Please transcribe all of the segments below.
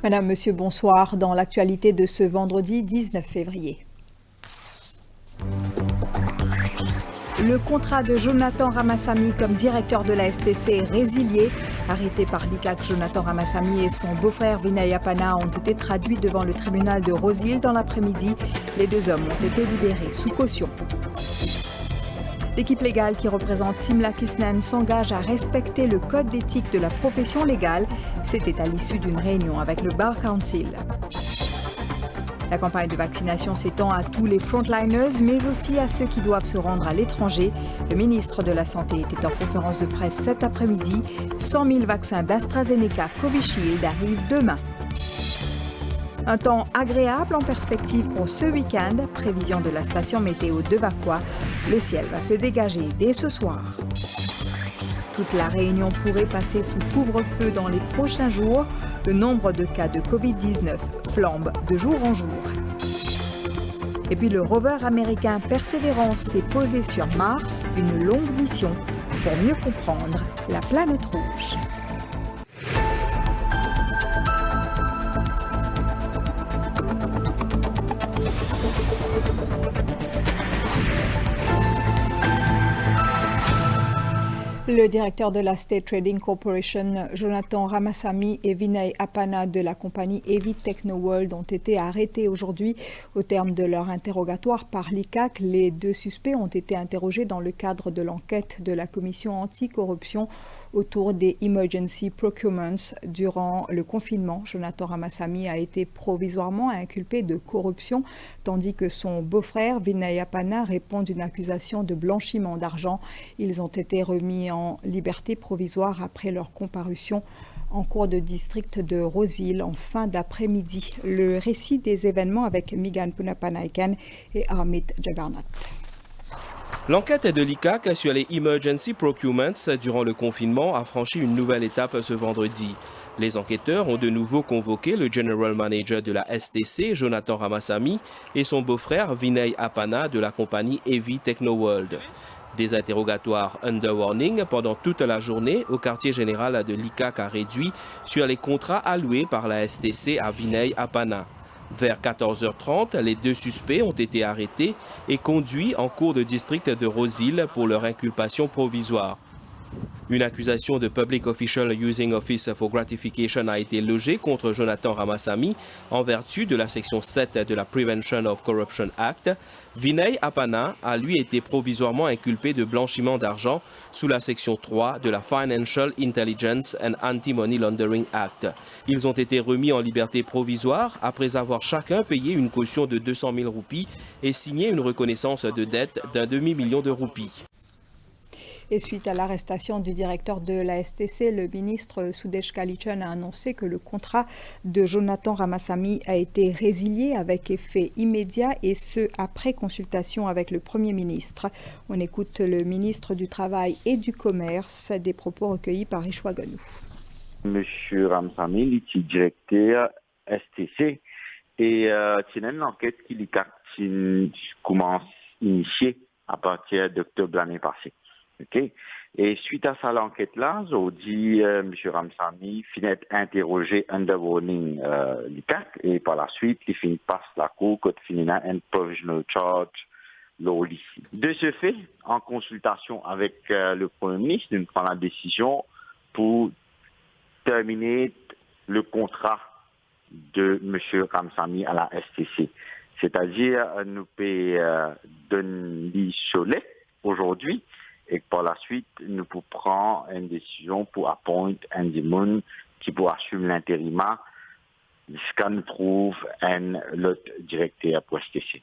Madame, Monsieur, bonsoir. Dans l'actualité de ce vendredi 19 février. Le contrat de Jonathan Ramasamy comme directeur de la STC est résilié. Arrêté par l'ICAC, Jonathan Ramasamy et son beau-frère Vinay Appana ont été traduits devant le tribunal de Rose-Hill dans l'après-midi. Les deux hommes ont été libérés sous caution. L'équipe légale qui représente Simla Kisnan s'engage à respecter le code d'éthique de la profession légale. C'était à l'issue d'une réunion avec le Bar Council. La campagne de vaccination s'étend à tous les frontliners, mais aussi à ceux qui doivent se rendre à l'étranger. Le ministre de la Santé était en conférence de presse cet après-midi. 100 000 vaccins d'AstraZeneca Covishield arrivent demain. Un temps agréable en perspective pour ce week-end. Prévision de la station météo de Vakwa. Le ciel va se dégager dès ce soir. Toute la Réunion pourrait passer sous couvre-feu dans les prochains jours. Le nombre de cas de Covid-19 flambe de jour en jour. Et puis le rover américain Perseverance s'est posé sur Mars, une longue mission pour mieux comprendre la planète rouge. Le directeur de la State Trading Corporation, Jonathan Ramasamy, et Vinay Appana de la compagnie Heavy Technoworld ont été arrêtés aujourd'hui. Au terme de leur interrogatoire par l'ICAC, les deux suspects ont été interrogés dans le cadre de l'enquête de la commission anticorruption autour des emergency procurements. Durant le confinement, Jonathan Ramasamy a été provisoirement inculpé de corruption, tandis que son beau-frère, Vinay Appana, répond d'une accusation de blanchiment d'argent. Ils ont été remis en liberté provisoire après leur comparution en cour de district de Rose-Hill en fin d'après-midi. Le récit des événements avec Megan Punapanaiken et Amit Jagannath. L'enquête de l'ICAC sur les emergency procurements durant le confinement a franchi une nouvelle étape ce vendredi. Les enquêteurs ont de nouveau convoqué le General Manager de la STC, Jonathan Ramasamy, et son beau-frère Vinay Appana de la compagnie Heavy Technoworld. Des interrogatoires under warning pendant toute la journée au quartier général de l'ICAC a réduit sur les contrats alloués par la STC à Vinay Appana. Vers 14h30, les deux suspects ont été arrêtés et conduits en cour de district de Rose-Hill pour leur inculpation provisoire. Une accusation de Public Official Using Office for Gratification a été logée contre Jonathan Ramasamy en vertu de la section 7 de la Prevention of Corruption Act. Vinay Appana a lui été provisoirement inculpé de blanchiment d'argent sous la section 3 de la Financial Intelligence and Anti-Money Laundering Act. Ils ont été remis en liberté provisoire après avoir chacun payé une caution de 200 000 roupies et signé une reconnaissance de dette d'1 demi-million de roupies. Et suite à l'arrestation du directeur de la STC, le ministre Sudesh Kalichan a annoncé que le contrat de Jonathan Ramasamy a été résilié avec effet immédiat et ce, après consultation avec le Premier ministre. On écoute le ministre du Travail et du Commerce, des propos recueillis par Ishwa Ganou. Monsieur Ramasamy, le directeur STC, et c'est une enquête qui commence initiée à partir d'octobre l'année passée. Okay. Et suite à ça, l'enquête-là, aujourd'hui, M. Ramasamy finit interroger under warning l'ICAC et par la suite, il finit passe la cour quand il finit un provisional charge lawly. De ce fait, en consultation avec le Premier ministre, nous prenons la décision pour terminer le contrat de M. Ramasamy à la STC. C'est-à-dire, nous pouvons donner cholet aujourd'hui et par la suite, nous pouvons prendre une décision pour appointer un démon qui pourra assumer l'intérim jusqu'à nous trouver un autre directeur pour STC.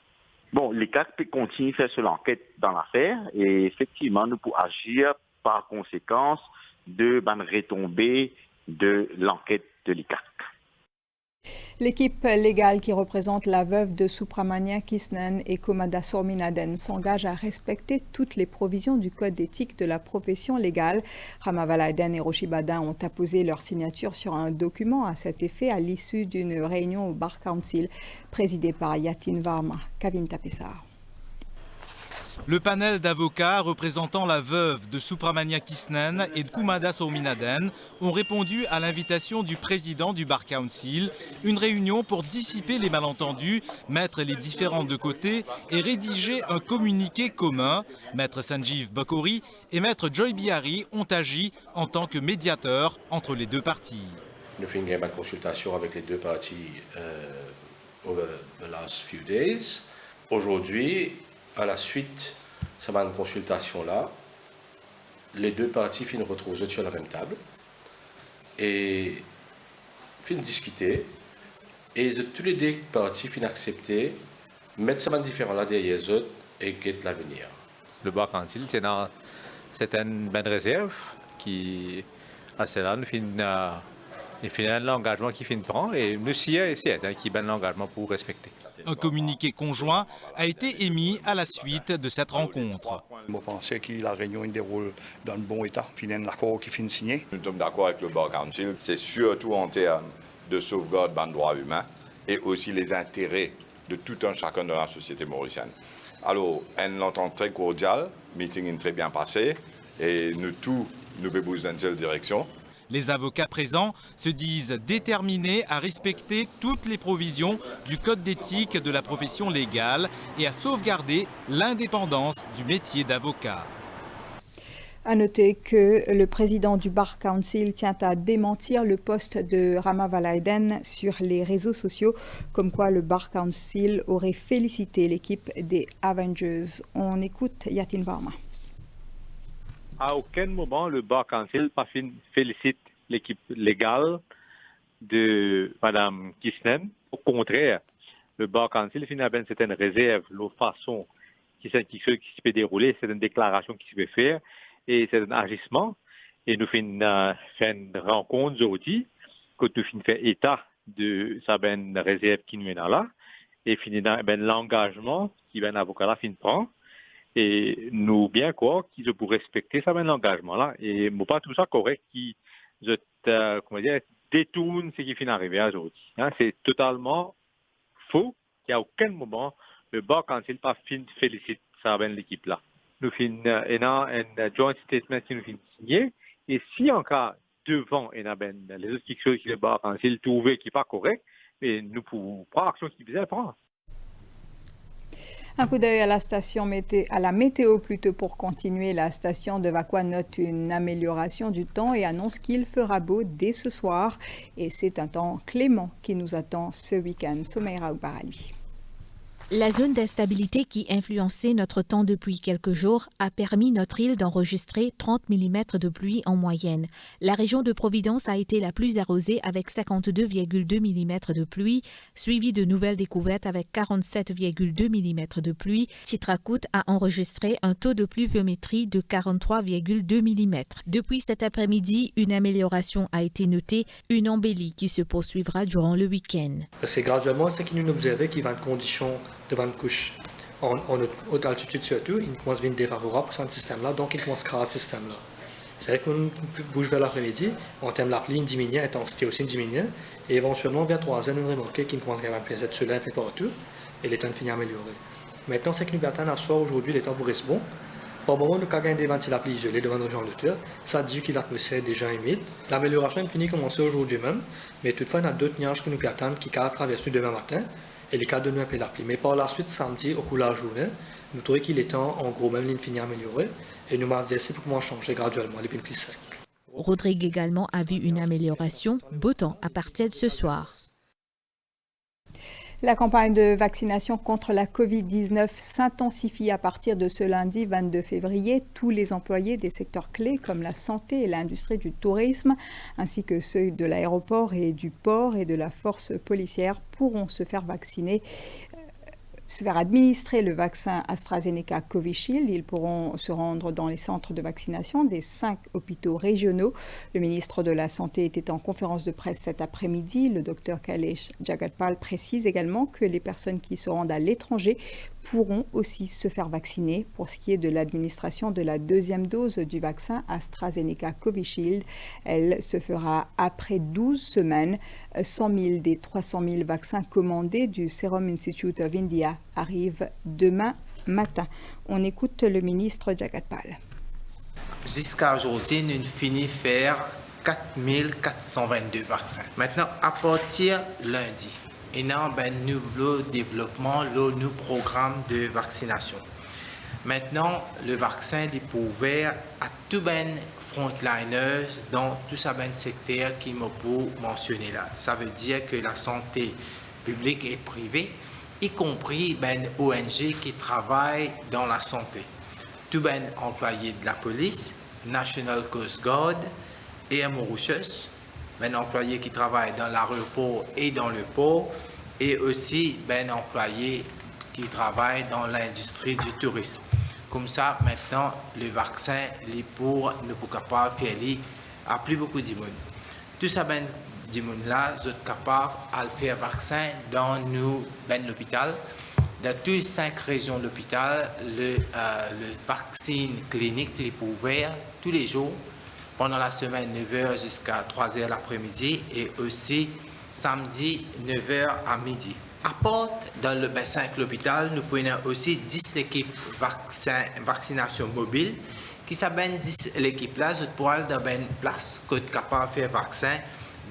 Bon, les CAC peut continuer à faire sur l'enquête dans l'affaire et effectivement, nous pouvons agir par conséquence de retombées de l'enquête de l'ICAC. L'équipe légale qui représente la veuve de Subramania Kisnan et Komada Sorminaden s'engage à respecter toutes les provisions du code d'éthique de la profession légale. Ramavaladen et Roshibadin ont apposé leur signature sur un document à cet effet à l'issue d'une réunion au Bar Council présidée par Yatin Varma. Kavin Tapessar. Le panel d'avocats représentant la veuve de Supramania Kisnen et de Kumada Sauminaden ont répondu à l'invitation du président du Bar Council, une réunion pour dissiper les malentendus, mettre les différends de côté et rédiger un communiqué commun. Maître Sanjeev Bakori et Maître Joy Bihari ont agi en tant que médiateurs entre les deux parties. Nous avons fait une consultation avec les deux parties over the last few days. Aujourd'hui, à la suite de cette consultation-là, les deux parties finissent retrouver sur la même table et finissent discuter. Et de tous les deux parties finissent accepter, mettre ces différents-là derrière eux et guetter l'avenir. Le Bar Council, c'est une bonne réserve qui, à cela, nous finissons l'engagement qui finit prendre et nous aussi, qui est l'engagement pour respecter. Un communiqué conjoint a été émis à la suite de cette rencontre. Je pensais que la réunion déroule dans le bon état. Il y a un accord qui finit signé. Nous sommes d'accord avec le Bar Council. C'est surtout en termes de sauvegarde des droits humains et aussi les intérêts de tout un chacun de la société mauricienne. Alors, une entente très cordiale, meeting est très bien passé et nous tous, nous béboussons dans cette direction. Les avocats présents se disent déterminés à respecter toutes les provisions du Code d'éthique de la profession légale et à sauvegarder l'indépendance du métier d'avocat. À noter que le président du Bar Council tient à démentir le post de Rama Valaiden sur les réseaux sociaux, comme quoi le Bar Council aurait félicité l'équipe des Avengers. On écoute Yatin Varma. À aucun moment, le Bar Council félicite l'équipe légale de Mme Kisnen. Au contraire, le Bar Council a une certaine réserve, la façon qui se peut dérouler, c'est une déclaration qui se peut faire et c'est un agissement. Et nous faisons une rencontre aujourd'hui, que nous faisons faire état de sa réserve qui nous est là et l'engagement qui un avocat là prend. Et nous bien quoi qu'ils pour respecter ça l'engagement là et moi pas tout ça correct qui détourne ce qui finit arrivé aujourd'hui. C'est totalement faux qu'à aucun moment le Bar Council pas félicite ça l'équipe là. Nous finissons un joint statement qui nous finit signé et si en cas devant les autres choses qui le Bar Council trouvé qui pas correct et nous pouvons prendre action qui bien prendre. Un coup d'œil à la météo plutôt pour continuer. La station de Vakwa note une amélioration du temps et annonce qu'il fera beau dès ce soir. Et c'est un temps clément qui nous attend ce week-end. Soumeira Oubarali. La zone d'instabilité qui influençait notre temps depuis quelques jours a permis notre île d'enregistrer 30 mm de pluie en moyenne. La région de Providence a été la plus arrosée avec 52,2 mm de pluie, suivie de nouvelles découvertes avec 47,2 mm de pluie. Titracout a enregistré un taux de pluviométrie de 43,2 mm. Depuis cet après-midi, une amélioration a été notée, une embellie qui se poursuivra durant le week-end. C'est graduellement ce qui nous observe qui va être condition devant une couche en haute altitude surtout, il commence à venir défavorable pour ce système-là, donc il commence à créer ce système-là. C'est vrai qu'on bouge vers l'après-midi, en termes de la pluie, il diminue, l'intensité aussi diminue, et éventuellement vers 3 heures, nous remarquons qu'il commence à avoir un peu de soleil un peu partout, et les temps finit à améliorer. Maintenant, c'est que nous attendons à soir aujourd'hui, les temps pour rester bon. Pour le moment, nous avons des vents de la pluie isolée devant nos gens de terre, ça dit que l'atmosphère est déjà humide. L'amélioration est finie commencer aujourd'hui même, mais toutefois, il y a d'autres nuages que nous attendons qui traversent demain matin. Et les cas de nous un peu la pluie. Mais par la suite, samedi, au cours de la journée, nous trouvons qu'il est temps, en gros, même ligne finie améliorée. Et nous m'avons dit pour comment changer graduellement les plus secs. Rodrigue également a vu une amélioration, beau temps à partir de ce soir. La campagne de vaccination contre la COVID-19 s'intensifie à partir de ce lundi 22 février. Tous les employés des secteurs clés comme la santé et l'industrie du tourisme, ainsi que ceux de l'aéroport et du port et de la force policière pourront se faire vacciner. Se faire administrer le vaccin AstraZeneca Covishield. Ils pourront se rendre dans les centres de vaccination des 5 hôpitaux régionaux. Le ministre de la Santé était en conférence de presse cet après-midi. Le docteur Kailesh Jagatpal précise également que les personnes qui se rendent à l'étranger pourront aussi se faire vacciner. Pour ce qui est de l'administration de la deuxième dose du vaccin AstraZeneca Covishield, elle se fera après 12 semaines. 100 000 des 300 000 vaccins commandés du Serum Institute of India arrivent demain matin. On écoute le ministre Jagat Pal. Jusqu'à aujourd'hui, nous finissons faire 4422 vaccins. Maintenant, à partir lundi, il y a un nouveau développement, le nouveau programme de vaccination. Maintenant, le vaccin est ouvert à tous les frontliners dans tout ça secteur qui m'a mentionné là. Ça veut dire que la santé publique et privée, y compris ONG qui travaillent dans la santé. Tous les employés de la police, National Coast Guard et Mauritius, les employés qui travaillent dans l'aéroport et dans le port, et aussi les employés qui travaillent dans l'industrie du tourisme. Comme ça, maintenant, le vaccin est pour nous capables de faire à plus beaucoup de monde. Tout ça, de monde là, vous êtes capables de faire vaccin dans l'hôpital. Dans toutes les 5 régions de l'hôpital, le vaccin clinique est ouvert tous les jours, pendant la semaine 9h jusqu'à 3h l'après-midi et aussi samedi 9h à midi. À part dans le bassin de l'hôpital, nous pouvons aussi 10 équipes vaccination mobile qui s'appellent 10 l'équipe là, je pourrais aller dans une place que capable de faire vaccin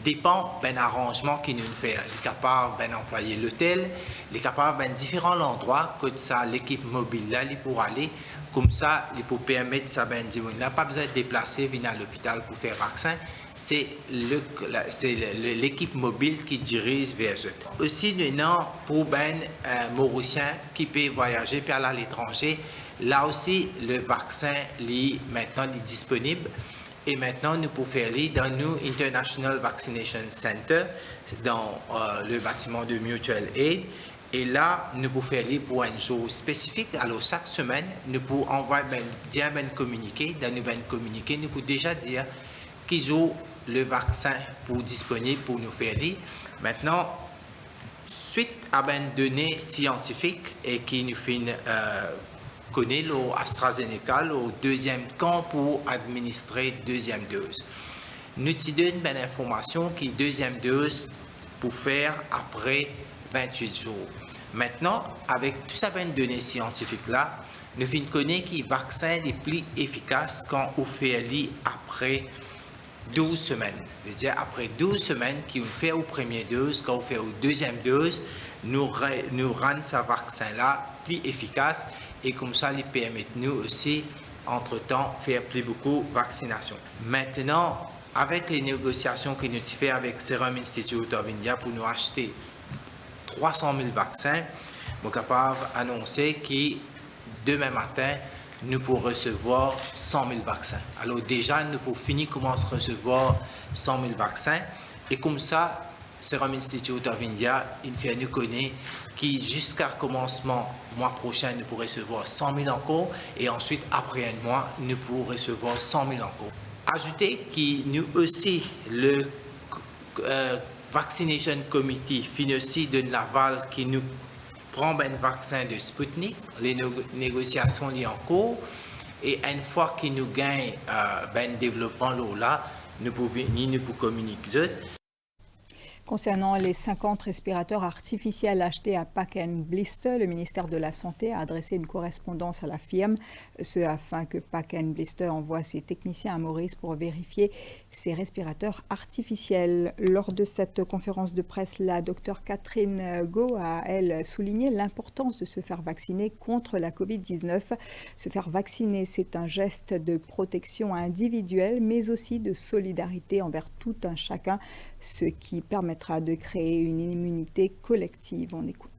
dépend d'un arrangement qui nous fait. Les capables d'employer l'hôtel, les capables de différents endroits que ça l'équipe mobile là, il pour aller comme ça, il pour permettre ça il n'a pas besoin de déplacer venir à l'hôpital pour faire vaccin. C'est l'équipe mobile qui dirige vers eux. Aussi, nous avons pour Mauriciens qui peut voyager puis aller à l'étranger. Là aussi, le vaccin maintenant est disponible. Et maintenant, nous pouvons faire dans nos International Vaccination Center, dans le bâtiment de Mutual Aid. Et là, nous pouvons faire pour un jour spécifique. Alors, chaque semaine, nous pouvons envoyer un communiqué. Dans nos communiqués, nous pouvons déjà dire qu'ils ont le vaccin disponible pour nous faire lire. Maintenant, suite à des données scientifiques et qui nous fait connaître l'AstraZeneca, le deuxième camp pour administrer deuxième dose. Nous te donnons une information qui deuxième dose pour faire après 28 jours. Maintenant, avec tout ça, une donnée scientifique là, nous connaissons que le vaccin est plus efficace quand on fait après 12 semaines. C'est-à-dire après 12 semaines qu'on fait aux premières doses, quand on fait aux deuxième dose, nous rendons ce vaccin-là plus efficace et comme ça, il permet nous aussi, entre-temps, faire plus beaucoup de vaccination. Maintenant, avec les négociations que nous faisons avec Serum Institute of India pour nous acheter 300 000 vaccins, nous sommes capables d'annoncer que demain matin, nous pourrons recevoir 100 000 vaccins. Alors déjà, nous pouvons finir commencer à recevoir 100 000 vaccins. Et comme ça, Serum Institute of India, il fait nous connaître que jusqu'à commencement mois prochain, nous pourrons recevoir 100 000 encore. Et ensuite, après un mois, nous pourrons recevoir 100 000 encore. Ajoutez que nous aussi, le Vaccination Committee finit de l'aval qui nous prend un vaccin de Sputnik, les négociations sont en cours, et une fois qu'ils nous gagnent un développement là, nous pouvons communiquer. Concernant les 50 respirateurs artificiels achetés à Pack & Blister, le ministère de la Santé a adressé une correspondance à la firme, ce afin que Pack & Blister envoie ses techniciens à Maurice pour vérifier ces respirateurs artificiels. Lors de cette conférence de presse, la docteure Catherine Go a, elle, souligné l'importance de se faire vacciner contre la Covid-19. Se faire vacciner, c'est un geste de protection individuelle, mais aussi de solidarité envers tout un chacun, ce qui permettra de créer une immunité collective. On écoute.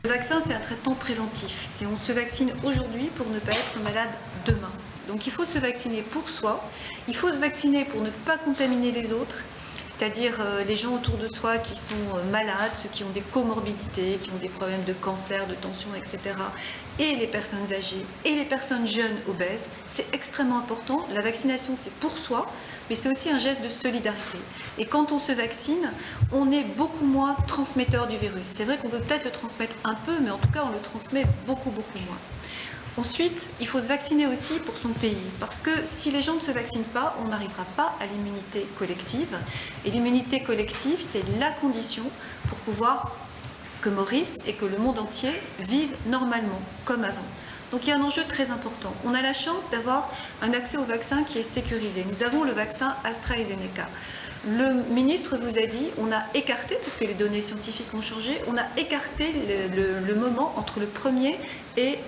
Le vaccin, c'est un traitement préventif. On se vaccine aujourd'hui pour ne pas être malade demain. Donc il faut se vacciner pour soi, il faut se vacciner pour ne pas contaminer les autres, c'est-à-dire les gens autour de soi qui sont malades, ceux qui ont des comorbidités, qui ont des problèmes de cancer, de tension, etc. Et les personnes âgées et les personnes jeunes obèses. C'est extrêmement important. La vaccination, c'est pour soi, mais c'est aussi un geste de solidarité. Et quand on se vaccine, on est beaucoup moins transmetteur du virus. C'est vrai qu'on peut peut-être le transmettre un peu, mais en tout cas, on le transmet beaucoup, beaucoup moins. Ensuite, il faut se vacciner aussi pour son pays, parce que si les gens ne se vaccinent pas, on n'arrivera pas à l'immunité collective. Et l'immunité collective, c'est la condition pour pouvoir que Maurice et que le monde entier vivent normalement, comme avant. Donc il y a un enjeu très important. On a la chance d'avoir un accès au vaccin qui est sécurisé. Nous avons le vaccin AstraZeneca. Le ministre vous a dit, on a écarté, parce que les données scientifiques ont changé, on a écarté le moment entre le premier et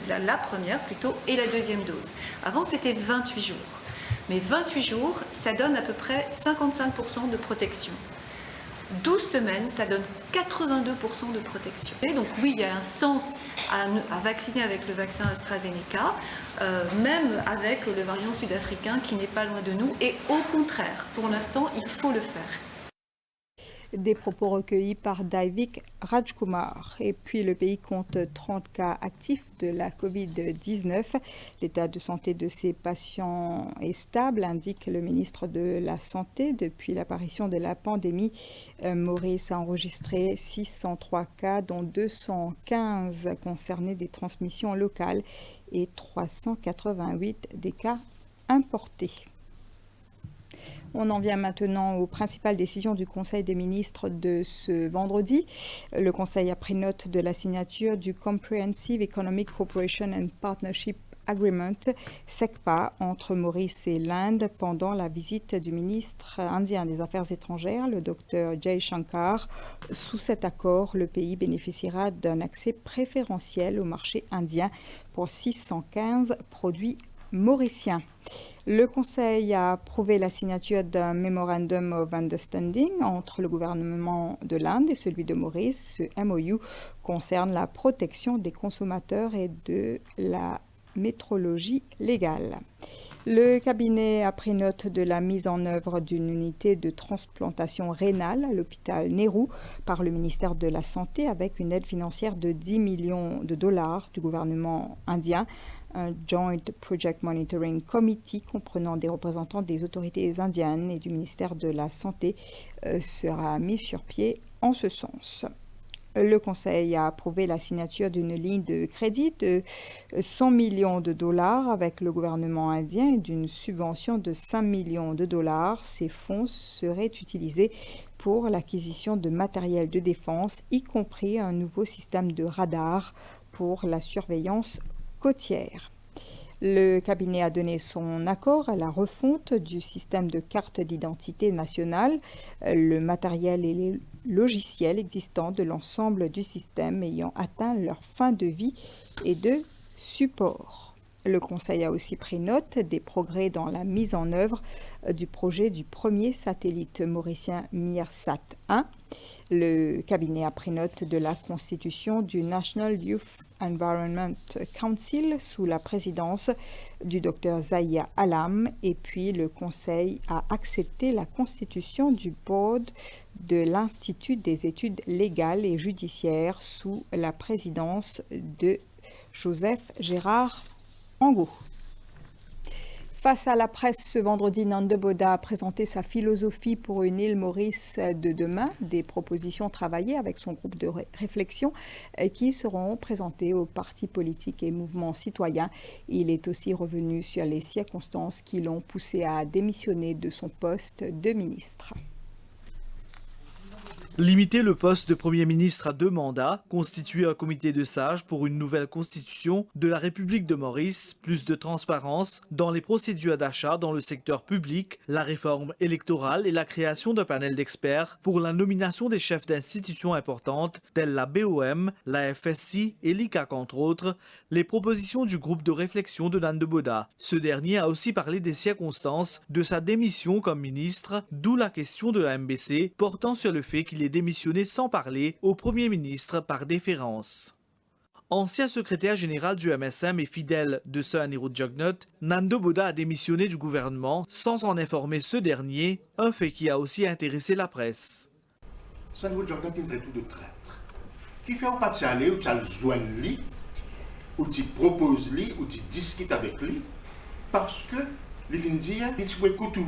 la première plutôt et la deuxième dose. Avant, c'était 28 jours. Mais 28 jours, ça donne à peu près 55% de protection. 12 semaines, ça donne 82% de protection. Et donc oui, il y a un sens à vacciner avec le vaccin AstraZeneca, même avec le variant sud-africain qui n'est pas loin de nous. Et au contraire, pour l'instant, il faut le faire. Des propos recueillis par Daivik Rajkumar. Et puis le pays compte 30 cas actifs de la Covid-19. L'état de santé de ces patients est stable, indique le ministre de la Santé. Depuis l'apparition de la pandémie, Maurice a enregistré 603 cas, dont 215 concernaient des transmissions locales et 388 des cas importés. On en vient maintenant aux principales décisions du Conseil des ministres de ce vendredi. Le Conseil a pris note de la signature du Comprehensive Economic Cooperation and Partnership Agreement, CECPA, entre Maurice et l'Inde pendant la visite du ministre indien des Affaires étrangères, le Dr Jay Shankar. Sous cet accord, le pays bénéficiera d'un accès préférentiel au marché indien pour 615 produits mauriciens. Le Conseil a approuvé la signature d'un Memorandum of Understanding entre le gouvernement de l'Inde et celui de Maurice. Ce MOU concerne la protection des consommateurs et de la métrologie légale. Le cabinet a pris note de la mise en œuvre d'une unité de transplantation rénale à l'hôpital Nehru par le ministère de la Santé avec une aide financière de 10 millions de dollars du gouvernement indien. Un Joint Project Monitoring Committee comprenant des représentants des autorités indiennes et du ministère de la Santé sera mis sur pied en ce sens. Le Conseil a approuvé la signature d'une ligne de crédit de 100 millions de dollars avec le gouvernement indien et d'une subvention de 5 millions de dollars. Ces fonds seraient utilisés pour l'acquisition de matériel de défense, y compris un nouveau système de radar pour la surveillance côtière. Le cabinet a donné son accord à la refonte du système de carte d'identité nationale, le matériel et les logiciels existants de l'ensemble du système ayant atteint leur fin de vie et de support. Le Conseil a aussi pris note des progrès dans la mise en œuvre du projet du premier satellite mauricien Mirsat 1. Le cabinet a pris note de la constitution du National Youth Environment Council sous la présidence du Dr Zahia Alam, et puis le Conseil a accepté la constitution du board de l'Institut des études légales et judiciaires sous la présidence de Joseph Gérard Angot. Face à la presse, ce vendredi, Nanda Boda a présenté sa philosophie pour une île Maurice de demain, des propositions travaillées avec son groupe de réflexion qui seront présentées aux partis politiques et mouvements citoyens. Il est aussi revenu sur les circonstances qui l'ont poussé à démissionner de son poste de ministre. Limiter le poste de Premier ministre à 2 mandats, constituer un comité de sages pour une nouvelle constitution de la République de Maurice, plus de transparence dans les procédures d'achat dans le secteur public, la réforme électorale et la création d'un panel d'experts pour la nomination des chefs d'institutions importantes telles la BOM, la FSI et l'ICAC entre autres, les propositions du groupe de réflexion de Nanda Boda. Ce dernier a aussi parlé des circonstances de sa démission comme ministre, d'où la question de la MBC portant sur le fait qu'il est démissionné sans parler au Premier ministre par déférence. Ancien secrétaire général du MSM et fidèle de Sir Anirudh Jugnauth, Nanda Boda a démissionné du gouvernement sans en informer ce dernier, un fait qui a aussi intéressé la presse. Sir Anirudh Jugnauth est un tout de traître. Qui fait pas de aller ou tu le joindre lui, ou tu proposes lui, ou tu discutes avec lui, parce que il vient dire qu'il tu écoutes tout.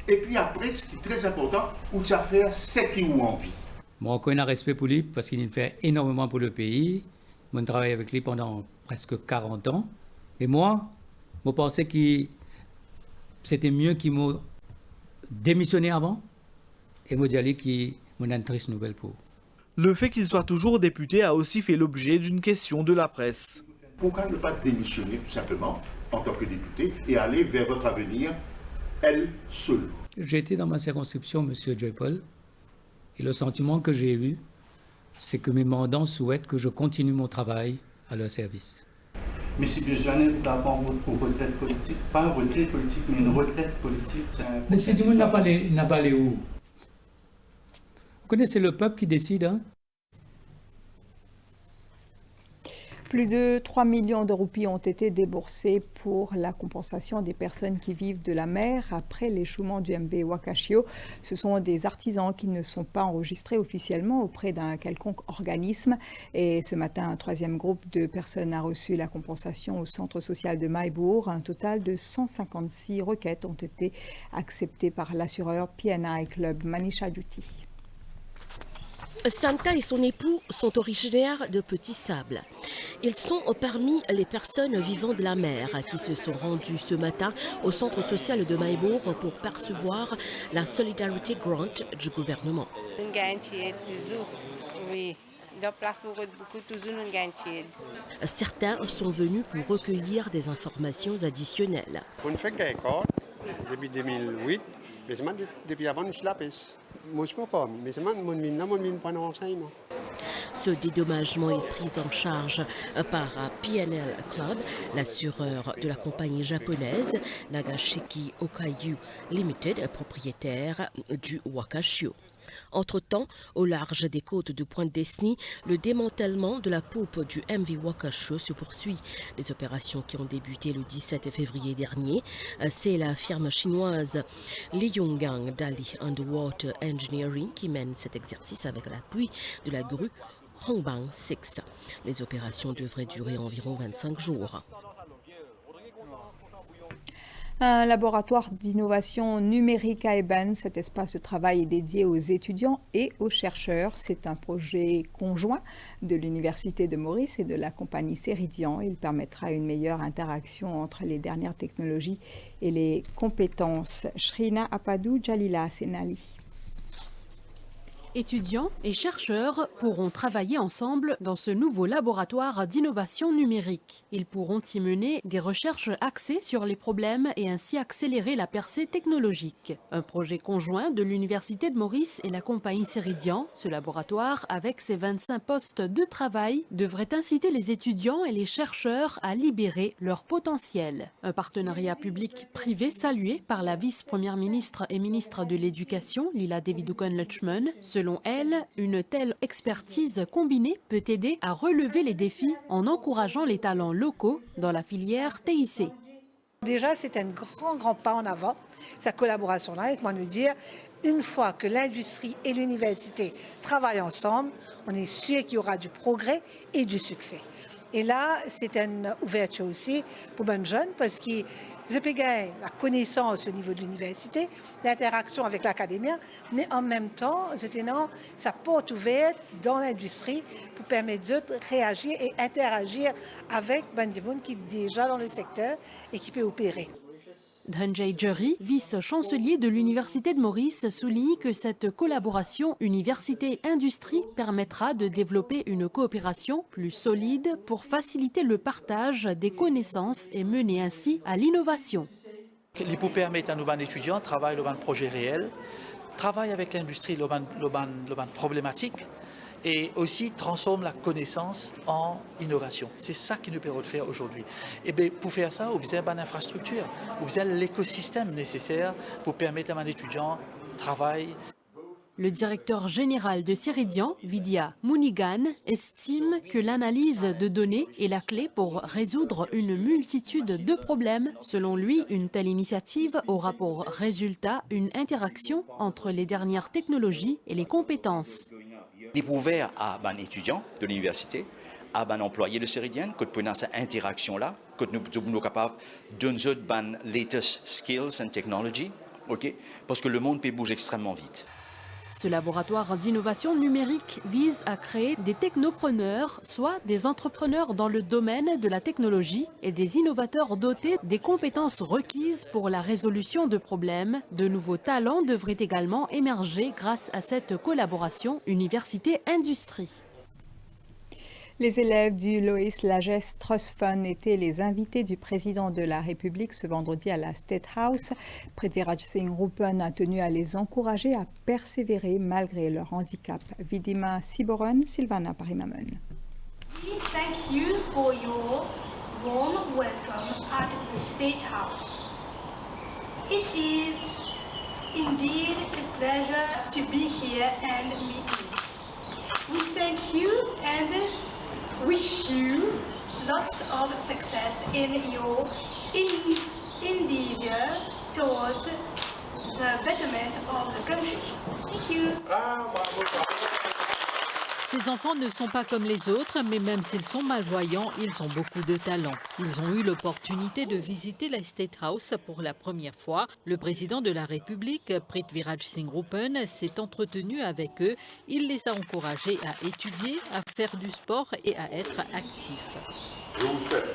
Et puis après, ce qui est très important, où tu as fait ce qui ou envie. Moi, je connais un respect pour lui parce qu'il fait énormément pour le pays. Moi, je travaille avec lui pendant presque 40 ans. Et moi, je pensais que c'était mieux qu'il m'ait démissionné avant. Et moi, je dis qu'il m'a une triste nouvelle pour. Le fait qu'il soit toujours député a aussi fait l'objet d'une question de la presse. Pourquoi ne pas démissionner tout simplement en tant que député et aller vers votre avenir, elle seule? J'ai été dans ma circonscription, M. Joy-Paul, et le sentiment que j'ai eu, c'est que mes mandants souhaitent que je continue mon travail à leur service. Mais si besoin d'abord une retraite politique, pas une retraite politique, mais une retraite politique. Mais si tout le monde n'a pas allé où? Vous connaissez le peuple qui décide, hein? Plus de 3 millions de roupies ont été déboursés pour la compensation des personnes qui vivent de la mer après l'échouement du MV Wakashio. Ce sont des artisans qui ne sont pas enregistrés officiellement auprès d'un quelconque organisme. Et ce matin, un troisième groupe de personnes a reçu la compensation au centre social de Maïbourg. Un total de 156 requêtes ont été acceptées par l'assureur PNI Club Manisha Duty. Santa et son époux sont originaires de Petit Sable. Ils sont parmi les personnes vivant de la mer qui se sont rendues ce matin au centre social de Maïbourg pour percevoir la Solidarity Grant du gouvernement. Certains sont venus pour recueillir des informations additionnelles. Depuis 2008, depuis avant, je Ce dédommagement est pris en charge par PNL Club, l'assureur de la compagnie japonaise Nagashiki Okayu Limited, propriétaire du Wakashio. Entre-temps, au large des côtes de Pointe-Desny, le démantèlement de la poupe du MV Wakashio se poursuit. Les opérations qui ont débuté le 17 février dernier, c'est la firme chinoise Liyonggang Dali Underwater Engineering qui mène cet exercice avec l'appui de la grue Hongbang 6. Les opérations devraient durer environ 25 jours. Un laboratoire d'innovation numérique à Eben. Cet espace de travail est dédié aux étudiants et aux chercheurs. C'est un projet conjoint de l'Université de Maurice et de la compagnie Ceridian. Il permettra une meilleure interaction entre les dernières technologies et les compétences. Shrina Apadou, Jalila Senali. Étudiants et chercheurs pourront travailler ensemble dans ce nouveau laboratoire d'innovation numérique. Ils pourront y mener des recherches axées sur les problèmes et ainsi accélérer la percée technologique. Un projet conjoint de l'Université de Maurice et la compagnie Ceridian. Ce laboratoire, avec ses 25 postes de travail, devrait inciter les étudiants et les chercheurs à libérer leur potentiel. Un partenariat public-privé salué par la vice-première ministre et ministre de l'Éducation, Lila Davidou-Kon-Lutchman. Selon elle, une telle expertise combinée peut aider à relever les défis en encourageant les talents locaux dans la filière TIC. Déjà, c'est un grand pas en avant, cette collaboration-là, avec moi de dire, une fois que l'industrie et l'université travaillent ensemble, on est sûr qu'il y aura du progrès et du succès. Et là, c'est une ouverture aussi pour les jeunes parce que je peux gagner la connaissance au niveau de l'université, l'interaction avec l'académie, mais en même temps, je tenais sa porte ouverte dans l'industrie pour permettre de réagir et interagir avec des gens qui sont déjà dans le secteur et qui peuvent opérer. Dhanjay Jury, vice-chancelier de l'Université de Maurice, souligne que cette collaboration université-industrie permettra de développer une coopération plus solide pour faciliter le partage des connaissances et mener ainsi à l'innovation. Il peut permettre à nos étudiants de travailler sur un projet réel, travailler avec l'industrie sur une problématique, et aussi transforme la connaissance en innovation. C'est ça qui nous permet de faire aujourd'hui. Et bien, pour faire ça, on a besoin d'une infrastructure, on a besoin de l'écosystème nécessaire pour permettre à un étudiant de travailler. Le directeur général de Ceridian, Vidya Munigan, estime que l'analyse de données est la clé pour résoudre une multitude de problèmes. Selon lui, une telle initiative aura pour résultat une interaction entre les dernières technologies et les compétences. Il est ouvert à un étudiant de l'université, à un employé de Ceridian, que nous avons cette interaction-là, que nous sommes capables de nous donner les latest skills and technology, okay? Parce que le monde peut bouger extrêmement vite. Ce laboratoire d'innovation numérique vise à créer des technopreneurs, soit des entrepreneurs dans le domaine de la technologie et des innovateurs dotés des compétences requises pour la résolution de problèmes. De nouveaux talents devraient également émerger grâce à cette collaboration université-industrie. Les élèves du Lois Lages Trust Fund étaient les invités du président de la République ce vendredi à la State House. Prithviraj Singh Rupan a tenu à les encourager à persévérer malgré leur handicap. Vidima Siboran, Sylvana Parimamun. We thank you for your warm welcome at the State House. It is indeed a pleasure to be here and meet you. We thank you and wish you lots of success in your endeavor towards the betterment of the country. Thank you. Ces enfants ne sont pas comme les autres, mais même s'ils sont malvoyants, ils ont beaucoup de talent. Ils ont eu l'opportunité de visiter la State House pour la première fois. Le président de la République, Prithviraj Singh Rupan, s'est entretenu avec eux. Il les a encouragés à étudier, à faire du sport et à être actifs. Je vous souhaite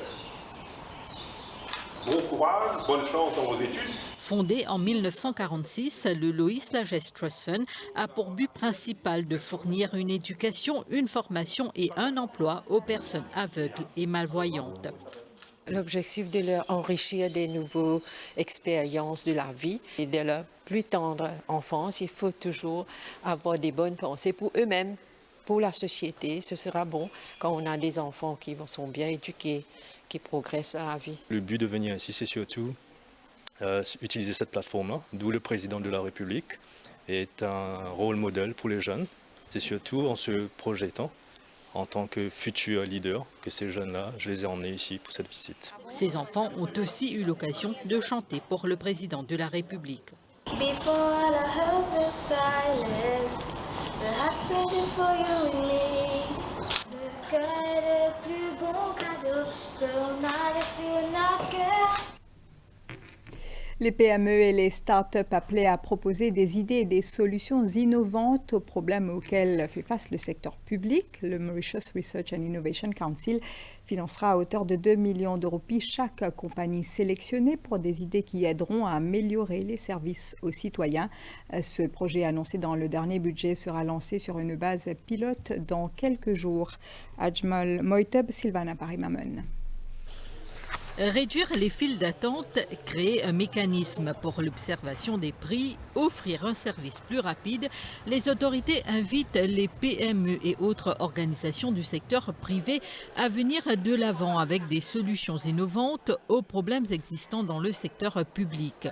bon courage, bonne chance dans vos études. Fondé en 1946, le Lois Lages Trust Fund a pour but principal de fournir une éducation, une formation et un emploi aux personnes aveugles et malvoyantes. L'objectif de leur enrichir des nouvelles expériences de la vie et de leur plus tendre enfance, il faut toujours avoir des bonnes pensées pour eux-mêmes, pour la société. Ce sera bon quand on a des enfants qui sont bien éduqués, qui progressent à la vie. Le but de venir ici, c'est surtout utiliser cette plateforme-là, d'où le président de la République est un rôle modèle pour les jeunes. C'est surtout en se projetant en tant que futur leader que ces jeunes-là, je les ai emmenés ici pour cette visite. Ces enfants ont aussi eu l'occasion de chanter pour le président de la République. Before the helpless silence, the heart's ready for you and me. Le cœur est le plus bon cadeau qu'on a laissé notre cœur. Les PME et les start-up appelés à proposer des idées et des solutions innovantes aux problèmes auxquels fait face le secteur public. Le Mauritius Research and Innovation Council financera à hauteur de 2 millions de roupies chaque compagnie sélectionnée pour des idées qui aideront à améliorer les services aux citoyens. Ce projet annoncé dans le dernier budget sera lancé sur une base pilote dans quelques jours. Ajmal Moitab, Sylvana Parimamun. Réduire les files d'attente, créer un mécanisme pour l'observation des prix, offrir un service plus rapide, les autorités invitent les PME et autres organisations du secteur privé à venir de l'avant avec des solutions innovantes aux problèmes existants dans le secteur public.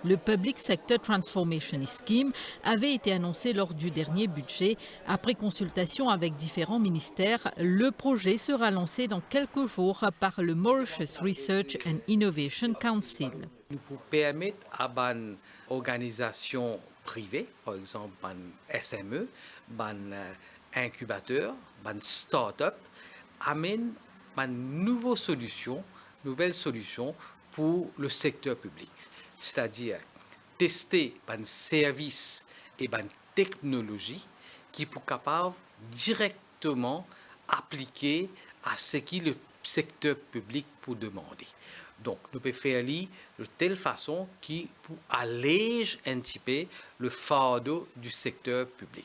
Le Public Sector Transformation Scheme avait été annoncé lors du dernier budget. Après consultation avec différents ministères, le projet sera lancé dans quelques jours par le Mauritius Research and Innovation Council. Nous pouvons permettre à une organisation privée, par exemple un SME, un incubateur, une start-up, amène une nouvelle solution pour le secteur public. C'est-à-dire tester un service et une technologie qui sont capables directement appliquer à ce que le secteur public peut demander. Donc, nous pouvons faire de telle façon qui peut alléger un petit peu le fardeau du secteur public.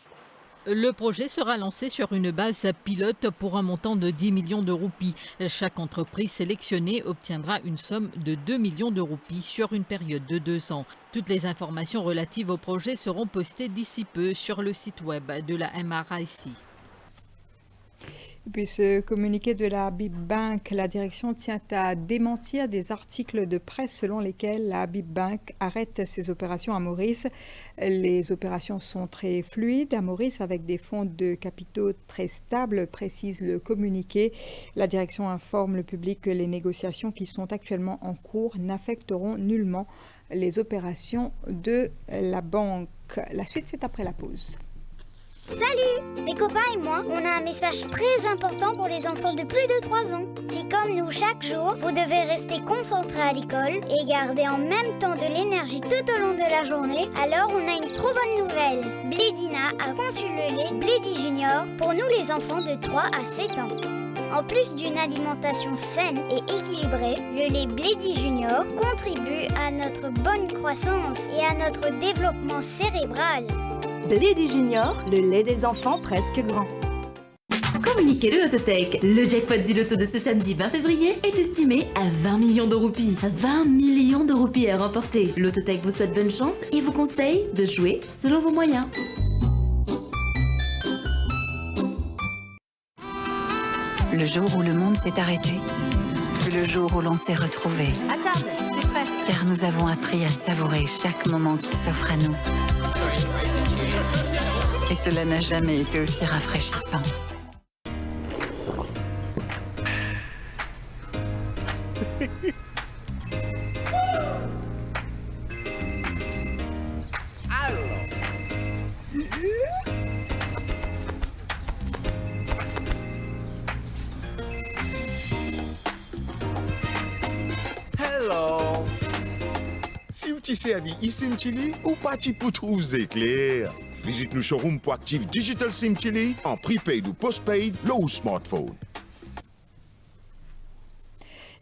Le projet sera lancé sur une base pilote pour un montant de 10 millions de roupies. Chaque entreprise sélectionnée obtiendra une somme de 2 millions de roupies sur une période de 2 ans. Toutes les informations relatives au projet seront postées d'ici peu sur le site web de la MRIC. Puis ce communiqué de la Bib Bank, la direction tient à démentir des articles de presse selon lesquels la Bib Bank arrête ses opérations à Maurice. Les opérations sont très fluides à Maurice avec des fonds de capitaux très stables, précise le communiqué. La direction informe le public que les négociations qui sont actuellement en cours n'affecteront nullement les opérations de la banque. La suite, c'est après la pause. Salut! Mes copains et moi, on a un message très important pour les enfants de plus de 3 ans. Si comme nous, chaque jour, vous devez rester concentrés à l'école et garder en même temps de l'énergie tout au long de la journée, alors on a une trop bonne nouvelle. Blédina a conçu le lait Blédi Junior pour nous les enfants de 3 à 7 ans. En plus d'une alimentation saine et équilibrée, le lait Blédi Junior contribue à notre bonne croissance et à notre développement cérébral. Blédi Junior, le lait des enfants presque grands. Communiqué de l'Autothèque. Le jackpot du loto de ce samedi 20 février est estimé à 20 millions de roupies. 20 millions de roupies à remporter. L'Autothèque vous souhaite bonne chance et vous conseille de jouer selon vos moyens. Le jour où le monde s'est arrêté, le jour où l'on s'est retrouvés. À table, c'est prêt. Car nous avons appris à savourer chaque moment qui s'offre à nous. Et cela n'a jamais été aussi rafraîchissant. Hello. Si vous tissez à vie ici en Chili, ou parti pour trouver clair. Visite nos showrooms pour activer Digital SIM Chili en prepaid ou postpaid, le ou smartphone.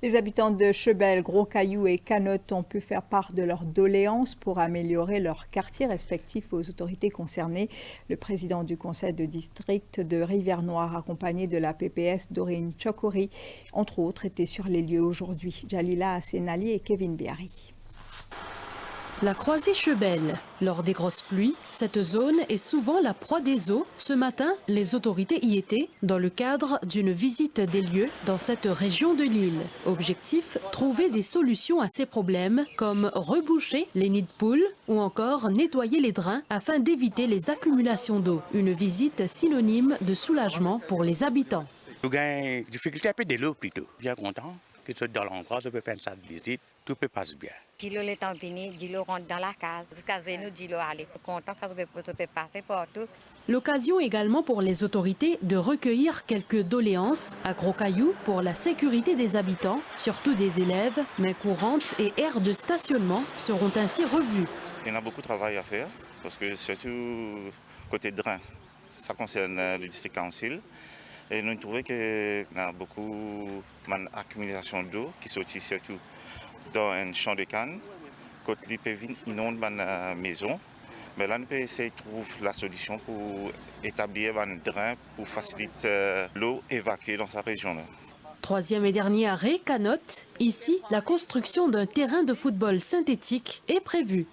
Les habitants de Chebel, Gros-Caillou et Canotte ont pu faire part de leurs doléances pour améliorer leurs quartiers respectifs aux autorités concernées. Le président du conseil de district de Rivière-Noire, accompagné de la PPS Dorine Chokori, entre autres, était sur les lieux aujourd'hui. Jalila Assenali et Kevin Biari. La croisée Chebel. Lors des grosses pluies, cette zone est souvent la proie des eaux. Ce matin, les autorités y étaient dans le cadre d'une visite des lieux dans cette région de l'île. Objectif, trouver des solutions à ces problèmes comme reboucher les nids de poules ou encore nettoyer les drains afin d'éviter les accumulations d'eau. Une visite synonyme de soulagement pour les habitants. Nous avons une difficulté un peu de l'eau plutôt. Bien content que ce soit dans l'endroit, je peux faire cette visite, tout peut passer bien. Dilo est tantini, Dilo rentre dans la case. Casez-nous, Dilo allez. Content, ça peut passer partout. L'occasion également pour les autorités de recueillir quelques doléances à Gros-Caillou pour la sécurité des habitants, surtout des élèves. Mains courantes et aires de stationnement seront ainsi revues. Il y a beaucoup de travail à faire parce que surtout côté drain, ça concerne le district council. Et nous trouvons qu'il y a beaucoup d'accumulation d'eau qui sortit surtout dans un champ de canne. Quand les pévines inondent la maison, mais là, nous pouvons essayer de trouver la solution pour établir un drain pour faciliter l'eau évacuée dans sa région. Troisième et dernier arrêt, Canotte. Ici, la construction d'un terrain de football synthétique est prévue.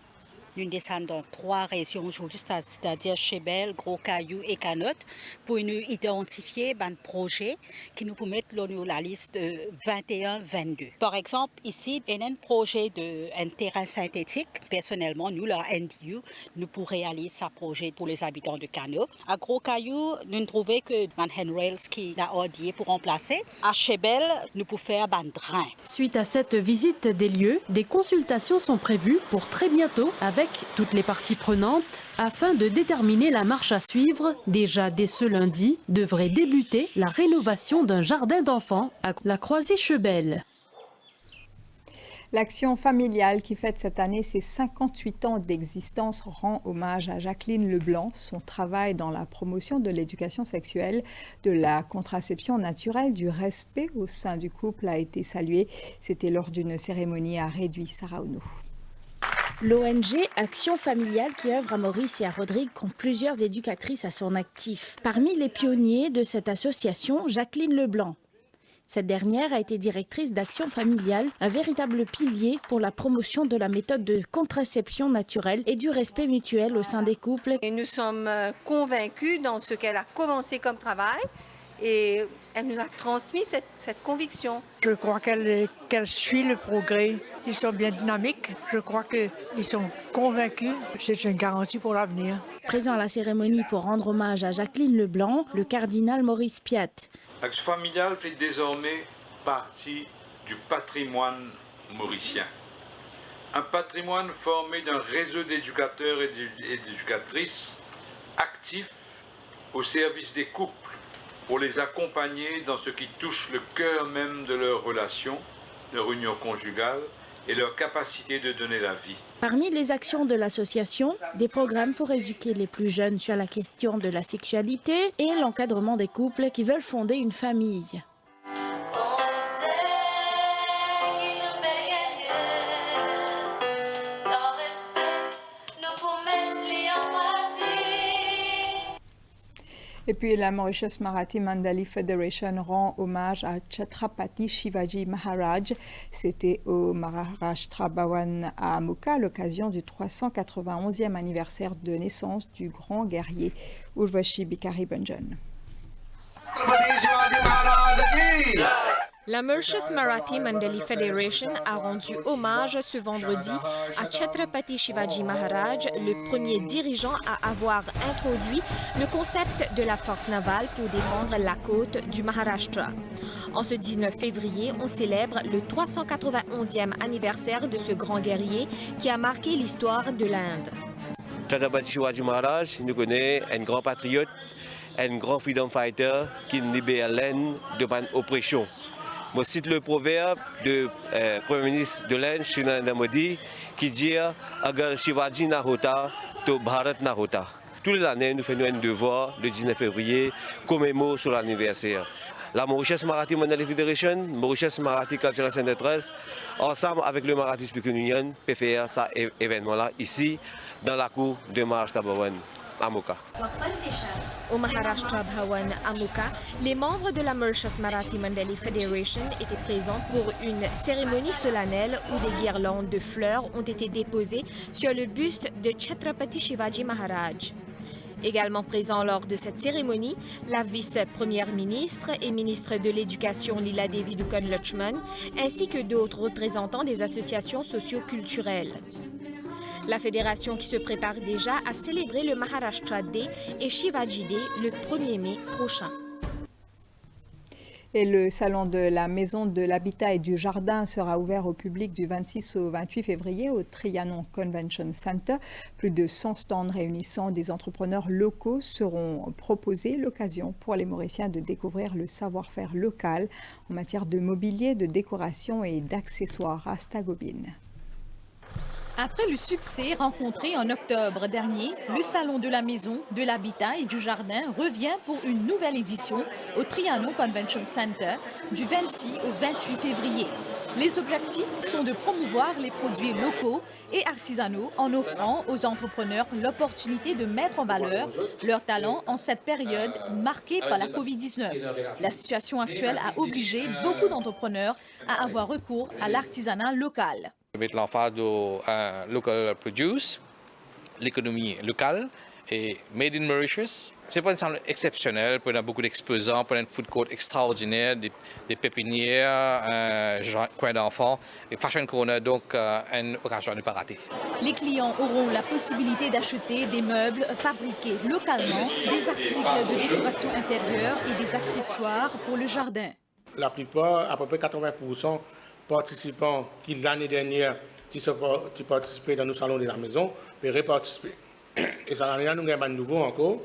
Nous descendons dans 3 régions aujourd'hui, c'est-à-dire Chebel, Gros-Caillou et Canotte, pour nous identifier un projet qui nous permet de mettre la liste de 21-22. Par exemple, ici, il y a un projet d'un terrain synthétique. Personnellement, nous, la NDU, nous pourrons réaliser ce projet pour les habitants de Canotte. À Gros-Caillou, nous trouvons que un handrails qui a ordonné pour remplacer. À Chebel, nous pouvons faire un drain. Suite à cette visite des lieux, des consultations sont prévues pour très bientôt avec toutes les parties prenantes afin de déterminer la marche à suivre. Déjà dès ce lundi, devrait débuter la rénovation d'un jardin d'enfants à la croisée Chebel. L'action familiale qui fête cette année ses 58 ans d'existence rend hommage à Jacqueline Leblanc. Son travail dans la promotion de l'éducation sexuelle, de la contraception naturelle, du respect au sein du couple a été salué. C'était lors d'une cérémonie à Réduit, Sarah Ounou. L'ONG Action Familiale qui œuvre à Maurice et à Rodrigue compte plusieurs éducatrices à son actif. Parmi les pionniers de cette association, Jacqueline Leblanc. Cette dernière a été directrice d'Action Familiale, un véritable pilier pour la promotion de la méthode de contraception naturelle et du respect mutuel au sein des couples. Et nous sommes convaincus dans ce qu'elle a commencé comme travail et elle nous a transmis cette conviction. Je crois qu'elle suit le progrès. Ils sont bien dynamiques. Je crois qu'ils sont convaincus. C'est une garantie pour l'avenir. Présent à la cérémonie pour rendre hommage à Jacqueline Leblanc, le cardinal Maurice Piat. L'action familiale fait désormais partie du patrimoine mauricien. Un patrimoine formé d'un réseau d'éducateurs et d'éducatrices actifs au service des couples pour les accompagner dans ce qui touche le cœur même de leur relation, leur union conjugale et leur capacité de donner la vie. Parmi les actions de l'association, des programmes pour éduquer les plus jeunes sur la question de la sexualité et l'encadrement des couples qui veulent fonder une famille. Et puis la Mauritius Marathi Mandali Federation rend hommage à Chhatrapati Shivaji Maharaj. C'était au Maharashtra Bhawan à Amukha à l'occasion du 391e anniversaire de naissance du grand guerrier Urvashi Bikari Banjan. La Mauritius Marathi Mandali Federation a rendu hommage ce vendredi à Chhatrapati Shivaji Maharaj, le premier dirigeant à avoir introduit le concept de la force navale pour défendre la côte du Maharashtra. En ce 19 février, on célèbre le 391e anniversaire de ce grand guerrier qui a marqué l'histoire de l'Inde. Chhatrapati Shivaji Maharaj nous connaît, un grand patriote, un grand freedom fighter qui libère l'Inde de l'oppression. Je cite le proverbe du Premier ministre de l'Inde, Shri Narendra Modi, qui dit « Agar Shivaji na hota, to Bharat na hota ». Tous les années, nous faisons un devoir, le 19 février, commémorer sur l'anniversaire. La Mauritius Marathi Mandali Federation, Mauritius Marathi Cultural Center Trust, ensemble avec le Marathi Speaking Union, peut faire cet événement-là ici, dans la cour de Maharashtra Bhawan. Au Maharashtra Bhawan Amukha, les membres de la Mauritius Marathi Mandali Federation étaient présents pour une cérémonie solennelle où des guirlandes de fleurs ont été déposées sur le buste de Chhatrapati Shivaji Maharaj. Également présent lors de cette cérémonie, la vice-première ministre et ministre de l'Éducation Lila Devi Dukhan Lachman, ainsi que d'autres représentants des associations socio-culturelles. La fédération qui se prépare déjà à célébrer le Maharashtra Day et Shivaji Day le 1er mai prochain. Et le salon de la Maison de l'Habitat et du Jardin sera ouvert au public du 26 au 28 février au Trianon Convention Center. Plus de 100 stands réunissant des entrepreneurs locaux seront proposés, l'occasion pour les Mauriciens de découvrir le savoir-faire local en matière de mobilier, de décoration et d'accessoires à Stagobine. Après le succès rencontré en octobre dernier, le Salon de la Maison, de l'Habitat et du Jardin revient pour une nouvelle édition au Trianon Convention Center du 26 au 28 février. Les objectifs sont de promouvoir les produits locaux et artisanaux en offrant aux entrepreneurs l'opportunité de mettre en valeur leurs talents en cette période marquée par la COVID-19. La situation actuelle a obligé beaucoup d'entrepreneurs à avoir recours à l'artisanat local. Mettre l'emphase de local produce, l'économie locale et made in Mauritius. C'est pas un salon exceptionnel, on a beaucoup d'exposants, on a une food court extraordinaire, des pépinières, un coin d'enfants, et Fashion Corner, donc une occasion à ne pas rater. Les clients auront la possibilité d'acheter des meubles fabriqués localement, des articles de décoration intérieure et des accessoires pour le jardin. La plupart, à peu près 80%, participants qui l'année dernière qui participaient dans nos salons de la maison peuvent participer. Et ça n'a rien de nouveau encore.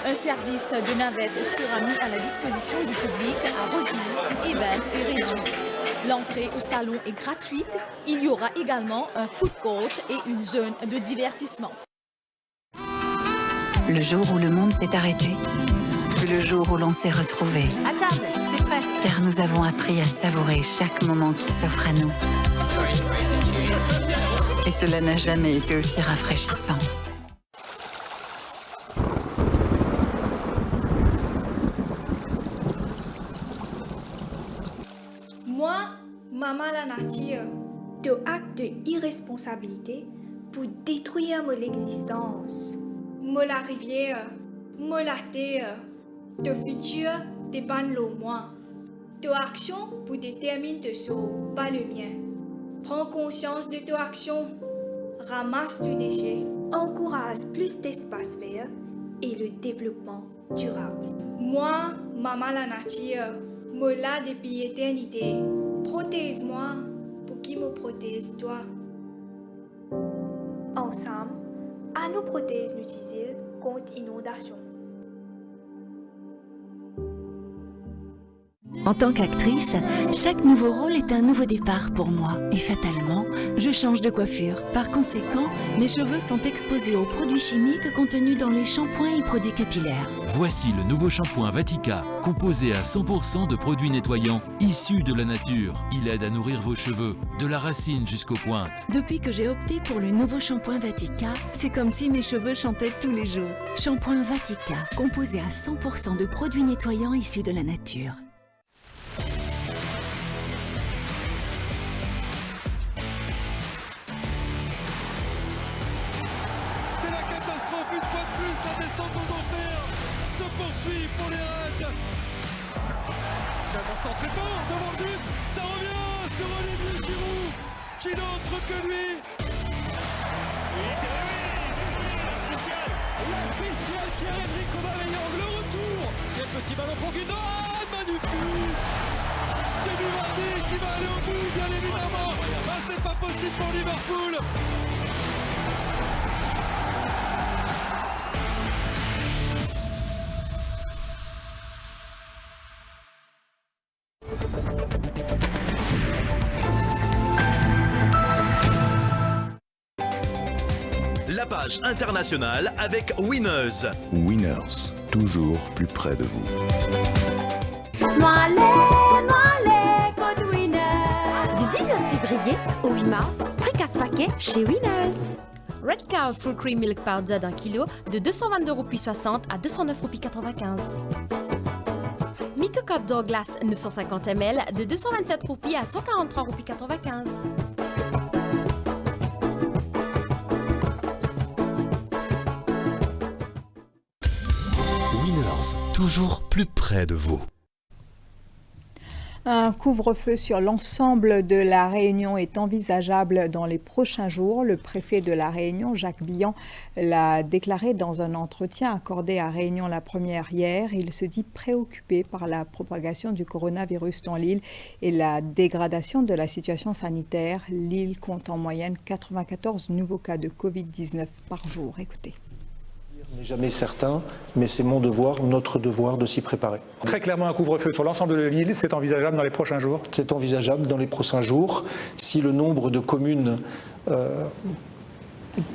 Un service de navette sera mis à la disposition du public à Rosine, Eben et Réduit. L'entrée au salon est gratuite. Il y aura également un food court et une zone de divertissement. Le jour où le monde s'est arrêté, le jour où l'on s'est retrouvé. À table, c'est prêt. Car nous avons appris à savourer chaque moment qui s'offre à nous. Et cela n'a jamais été aussi rafraîchissant. Moi, maman la nature, de acte d'irresponsabilité pour détruire mon existence. Moi la rivière, moi la terre, de futur dépend le moi. De action pour déterminer de sort, pas le mien. Prends conscience de ta action, ramasse du déchet, encourage plus d'espace vert et le développement durable. Moi, maman la nature, me là depuis éternité, protège-moi pour qu'il me protège toi. Ensemble, à nous protéger l'utiliser contre inondation. En tant qu'actrice, chaque nouveau rôle est un nouveau départ pour moi. Et fatalement, je change de coiffure. Par conséquent, mes cheveux sont exposés aux produits chimiques contenus dans les shampoings et produits capillaires. Voici le nouveau shampoing Vatica, composé à 100% de produits nettoyants issus de la nature. Il aide à nourrir vos cheveux, de la racine jusqu'aux pointes. Depuis que j'ai opté pour le nouveau shampoing Vatica, c'est comme si mes cheveux chantaient tous les jours. Shampoing Vatica, composé à 100% de produits nettoyants issus de la nature. C'est la catastrophe une fois de plus, la descente aux enfers se poursuit pour les Reds. Finalement centré fort devant le but, ça revient sur Olivier Giroud, qui n'entre que lui. Oui, c'est vrai, la spéciale Pierre-Emerick Aubameyang, le retour. Quel petit ballon pour Gundogan, magnifique. Jamie Vardy qui va aller au bout, bien évidemment. Ah, c'est pas possible pour Liverpool. La page internationale avec Winners. Winners, toujours plus près de vous. Du 19 février au 8 mars, prix casse-paquet chez Winners. Red Cow Full Cream Milk Powder d'un kilo de 222,60 à 209,95 €. Miko Cup Douglas 950 ml de 227 roupies à 143,95 €. Winners, toujours plus près de vous. Un couvre-feu sur l'ensemble de la Réunion est envisageable dans les prochains jours. Le préfet de la Réunion, Jacques Billon, l'a déclaré dans un entretien accordé à Réunion la Première hier. Il se dit préoccupé par la propagation du coronavirus dans l'île et la dégradation de la situation sanitaire. L'île compte en moyenne 94 nouveaux cas de Covid-19 par jour. Écoutez. On n'est jamais certain, mais c'est mon devoir, notre devoir de s'y préparer. Très clairement, un couvre-feu sur l'ensemble de l'île, c'est envisageable dans les prochains jours? C'est envisageable dans les prochains jours si le nombre de communes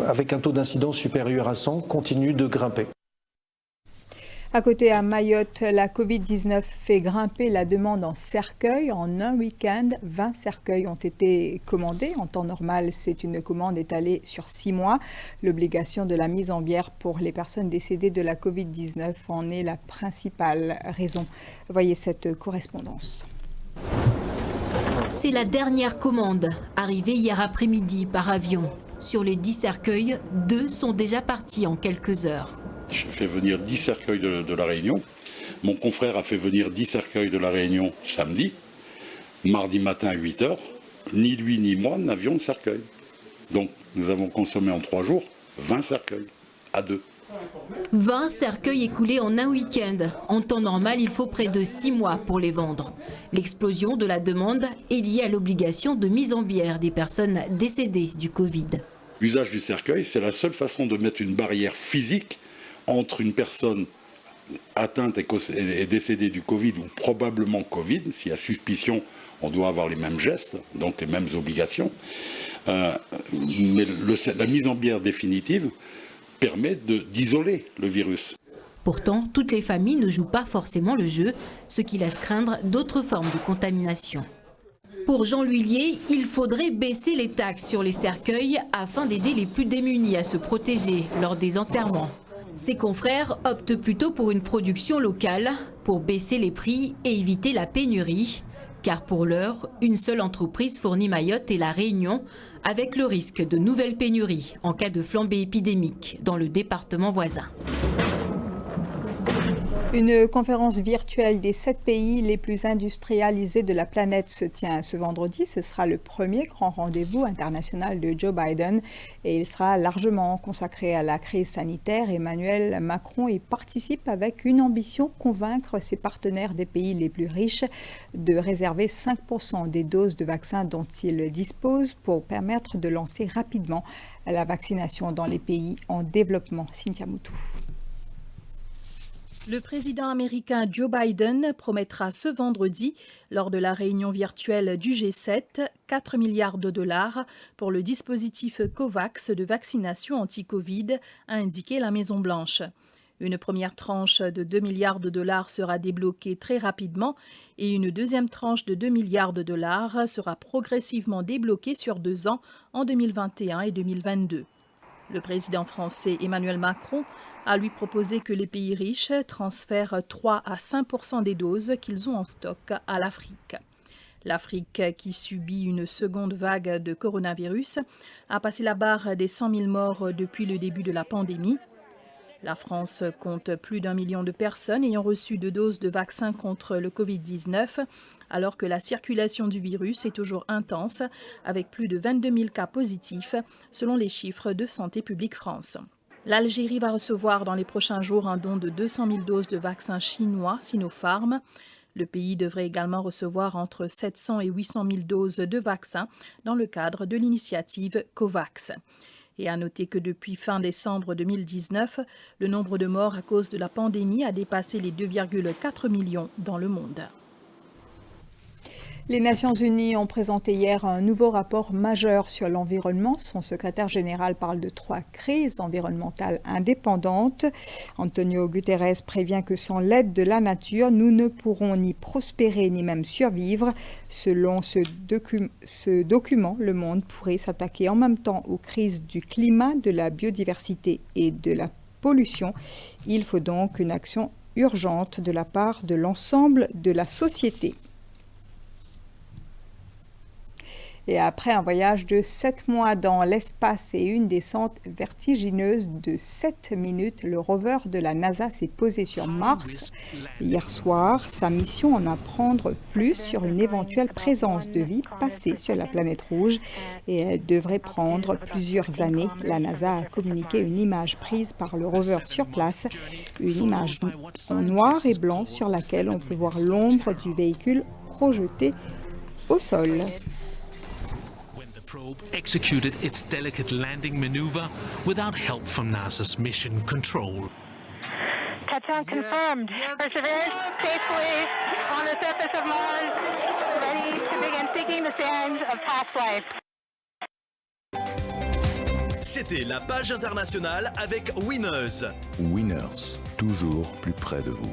avec un taux d'incidence supérieur à 100 continue de grimper. À côté, à Mayotte, la Covid-19 fait grimper la demande en cercueil. En un week-end, 20 cercueils ont été commandés. En temps normal, c'est une commande étalée sur 6 mois. L'obligation de la mise en bière pour les personnes décédées de la Covid-19 en est la principale raison. Voyez cette correspondance. C'est la dernière commande, arrivée hier après-midi par avion. Sur les 10 cercueils, 2 sont déjà partis en quelques heures. Je fais venir 10 cercueils de la Réunion. Mon confrère a fait venir 10 cercueils de la Réunion samedi. Mardi matin à 8 h, ni lui ni moi n'avions de cercueil. Donc nous avons consommé en 3 jours 20 cercueils à 2. 20 cercueils écoulés en un week-end. En temps normal, il faut près de 6 mois pour les vendre. L'explosion de la demande est liée à l'obligation de mise en bière des personnes décédées du Covid. L'usage du cercueil, c'est la seule façon de mettre une barrière physique entre une personne atteinte et décédée du Covid ou probablement Covid. S'il y a suspicion, on doit avoir les mêmes gestes, donc les mêmes obligations. Mais la mise en bière définitive permet d'isoler le virus. Pourtant, toutes les familles ne jouent pas forcément le jeu, ce qui laisse craindre d'autres formes de contamination. Pour Jean L'Huillier, il faudrait baisser les taxes sur les cercueils afin d'aider les plus démunis à se protéger lors des enterrements. Ses confrères optent plutôt pour une production locale, pour baisser les prix et éviter la pénurie. Car pour l'heure, une seule entreprise fournit Mayotte et La Réunion, avec le risque de nouvelles pénuries en cas de flambée épidémique dans le département voisin. Une conférence virtuelle des 7 pays les plus industrialisés de la planète se tient ce vendredi. Ce sera le premier grand rendez-vous international de Joe Biden et il sera largement consacré à la crise sanitaire. Emmanuel Macron y participe avec une ambition, convaincre ses partenaires des pays les plus riches de réserver 5% des doses de vaccins dont ils disposent pour permettre de lancer rapidement la vaccination dans les pays en développement. Cynthia Moutou. Le président américain Joe Biden promettra ce vendredi, lors de la réunion virtuelle du G7, 4 milliards de dollars pour le dispositif COVAX de vaccination anti-Covid, a indiqué la Maison-Blanche. Une première tranche de 2 milliards de dollars sera débloquée très rapidement et une deuxième tranche de 2 milliards de dollars sera progressivement débloquée sur 2 ans en 2021 et 2022. Le président français Emmanuel Macron a lui proposé que les pays riches transfèrent 3 à 5% des doses qu'ils ont en stock à l'Afrique. L'Afrique, qui subit une seconde vague de coronavirus, a passé la barre des 100 000 morts depuis le début de la pandémie. La France compte plus d'1 million de personnes ayant reçu 2 doses de vaccin contre le Covid-19, alors que la circulation du virus est toujours intense, avec plus de 22 000 cas positifs, selon les chiffres de Santé publique France. L'Algérie va recevoir dans les prochains jours un don de 200 000 doses de vaccin chinois Sinopharm. Le pays devrait également recevoir entre 700 et 800 000 doses de vaccins dans le cadre de l'initiative COVAX. Et à noter que depuis fin décembre 2019, le nombre de morts à cause de la pandémie a dépassé les 2,4 millions dans le monde. Les Nations Unies ont présenté hier un nouveau rapport majeur sur l'environnement. Son secrétaire général parle de 3 crises environnementales indépendantes. Antonio Guterres prévient que sans l'aide de la nature, nous ne pourrons ni prospérer ni même survivre. Selon ce document, le monde pourrait s'attaquer en même temps aux crises du climat, de la biodiversité et de la pollution. Il faut donc une action urgente de la part de l'ensemble de la société. Et après un voyage de 7 mois dans l'espace et une descente vertigineuse de 7 minutes, le rover de la NASA s'est posé sur Mars. Hier soir, sa mission en apprendre plus sur une éventuelle présence de vie passée sur la planète rouge et elle devrait prendre plusieurs années. La NASA a communiqué une image prise par le rover sur place, une image en noir et blanc sur laquelle on peut voir l'ombre du véhicule projeté au sol. Probe executed its delicate landing maneuver without help from NASA's mission control. Touchdown confirmed. Perseverance safely on the surface of Mars, ready to begin seeking the sands of past life. C'était la page internationale avec Winners. Winners, toujours plus près de vous.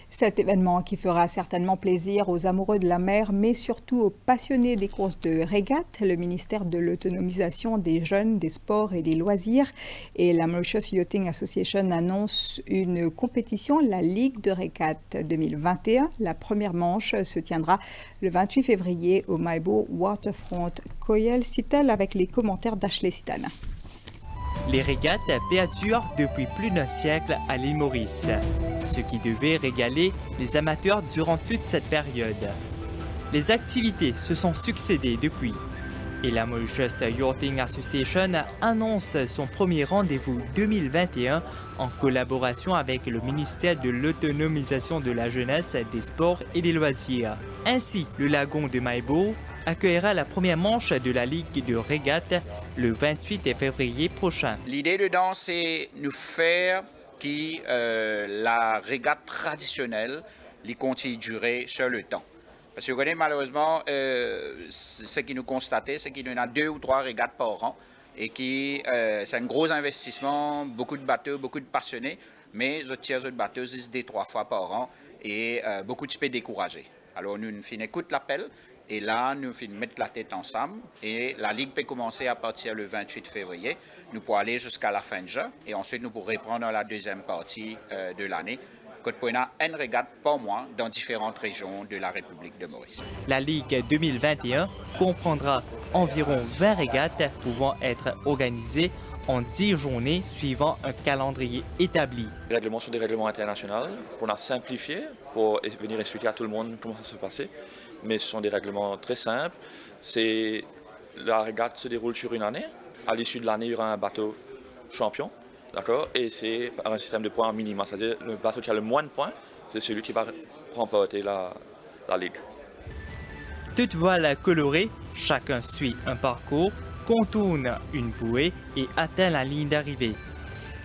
Cet événement qui fera certainement plaisir aux amoureux de la mer, mais surtout aux passionnés des courses de régate. Le ministère de l'autonomisation des jeunes, des sports et des loisirs et la Mauritius Yachting Association annonce une compétition, la Ligue de régate 2021. La première manche se tiendra le 28 février au Maibo Waterfront Koyel Sital avec les commentaires d'Ashley Sitana. Les régates perdurent depuis plus d'un siècle à l'île Maurice, ce qui devait régaler les amateurs durant toute cette période. Les activités se sont succédées depuis, et la Mauritius Yachting Association annonce son premier rendez-vous 2021 en collaboration avec le ministère de l'autonomisation de la jeunesse, des sports et des loisirs. Ainsi, le lagon de Maibo accueillera la première manche de la Ligue de régate le 28 février prochain. L'idée dedans, c'est nous faire que la régate traditionnelle continue de durer sur le temps. Parce que vous connaissez, malheureusement, ce qui nous constatait, c'est qu'il y en a 2 ou 3 régates par an et c'est un gros investissement, beaucoup de bateaux, beaucoup de passionnés, mais les autres bateaux, ils se disent 3 fois par an et beaucoup de se découragés. Alors nous écoutons l'appel. Et là, nous mettons la tête ensemble et la Ligue peut commencer à partir le 28 février. Nous pourrons aller jusqu'à la fin de juin et ensuite nous pourrons reprendre la deuxième partie de l'année. Nous avons une régate par mois dans différentes régions de la République de Maurice. La Ligue 2021 comprendra environ 20 régates pouvant être organisées en 10 journées suivant un calendrier établi. Les règlements sont des règlements internationaux pour la simplifier, pour venir expliquer à tout le monde comment ça se passe. Mais ce sont des règlements très simples. La régate se déroule sur une année. À l'issue de l'année, il y aura un bateau champion, d'accord? Et c'est par un système de points minima, c'est-à-dire le bateau qui a le moins de points, c'est celui qui va remporter la ligue. toutes voiles colorées, chacun suit un parcours, contourne une bouée et atteint la ligne d'arrivée.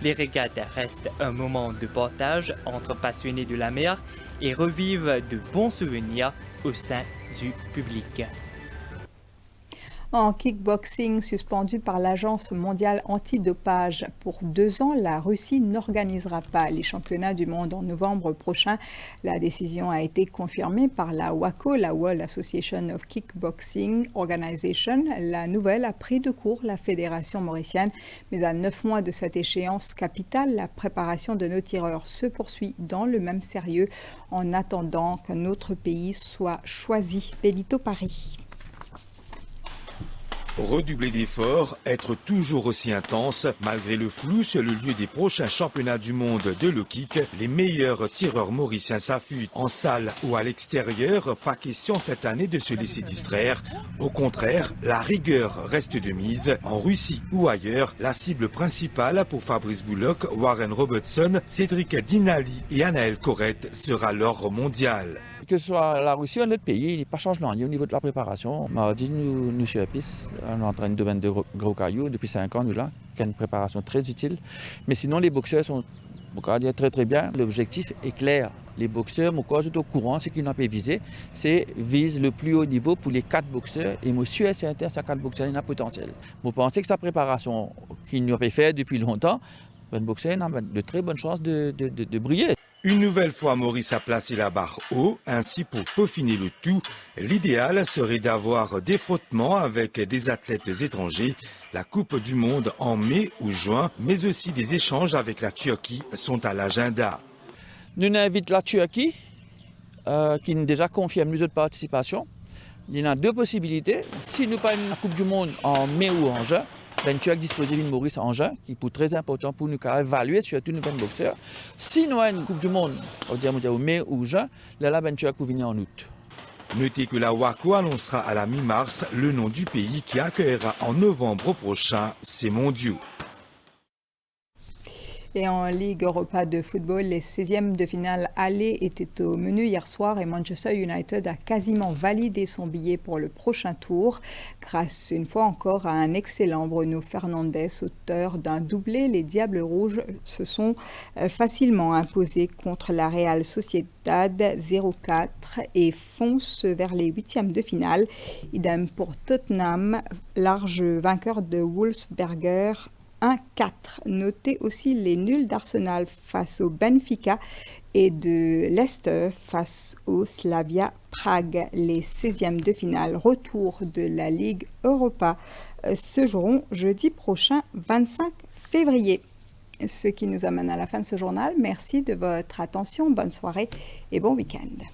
Les régates restent un moment de partage entre passionnés de la mer et revivent de bons souvenirs au sein du public. En kickboxing, suspendu par l'Agence mondiale antidopage pour 2 ans, la Russie n'organisera pas les championnats du monde en novembre prochain. La décision a été confirmée par la WAKO, la World Association of Kickboxing Organization. La nouvelle a pris de court la fédération mauricienne, mais à 9 mois de cette échéance capitale, la préparation de nos tireurs se poursuit dans le même sérieux en attendant qu'un autre pays soit choisi. Benito Paris. Redoubler d'efforts, être toujours aussi intense, malgré le flou sur le lieu des prochains championnats du monde de low kick, les meilleurs tireurs mauriciens s'affûtent. En salle ou à l'extérieur, pas question cette année de se laisser distraire. Au contraire, la rigueur reste de mise. En Russie ou ailleurs, la cible principale pour Fabrice Bullock, Warren Robertson, Cédric Dinali et Anaël Corrette sera l'or mondial. Que ce soit la Russie ou un autre pays, il n'y a pas de changement au niveau de la préparation. Mardi, nous sur la piste, on est en train de mettre de gros cailloux depuis 5 ans, nous là, qui a une préparation très utile. Mais sinon, les boxeurs sont très très bien. L'objectif est clair. Les boxeurs, mon corps est au courant, ce qu'ils n'ont pas visé, c'est vise le plus haut niveau pour les 4 boxeurs. Et monsieur est certain, ces 4 boxeurs, il a un potentiel. Vous pensez que sa préparation qu'ils n'ont pas fait depuis longtemps, un boxeur a de très bonnes chances de briller. Une nouvelle fois, Maurice a placé la barre haut. Ainsi, pour peaufiner le tout, l'idéal serait d'avoir des frottements avec des athlètes étrangers. La Coupe du Monde en mai ou juin, mais aussi des échanges avec la Turquie sont à l'agenda. Nous invitons la Turquie, qui nous déjà confirme nous autres participations. Il y a 2 possibilités. Si nous pas une Coupe du Monde en mai ou en juin, Ben Turc dispose d'une Maurice en juin, qui est très important pour nous évaluer surtout nos ben boxeurs. Si nous avons une Coupe du Monde au mai ou juin, là Ben Turc peut venir en août. Notez que la WAKO annoncera à la mi-mars le nom du pays qui accueillera en novembre prochain ces mondiaux. Et en Ligue Europa de football, les 16e de finale aller étaient au menu hier soir et Manchester United a quasiment validé son billet pour le prochain tour. Grâce une fois encore à un excellent Bruno Fernandes, auteur d'un doublé, les Diables Rouges se sont facilement imposés contre la Real Sociedad 0-4 et foncent vers les 8e de finale. Idem pour Tottenham, large vainqueur de Wolfsberger 1-4. Notez aussi les nuls d'Arsenal face au Benfica et de Leicester face au Slavia Prague. Les 16e de finale retour de la Ligue Europa se joueront jeudi prochain 25 février. Ce qui nous amène à la fin de ce journal. Merci de votre attention, bonne soirée et bon week-end.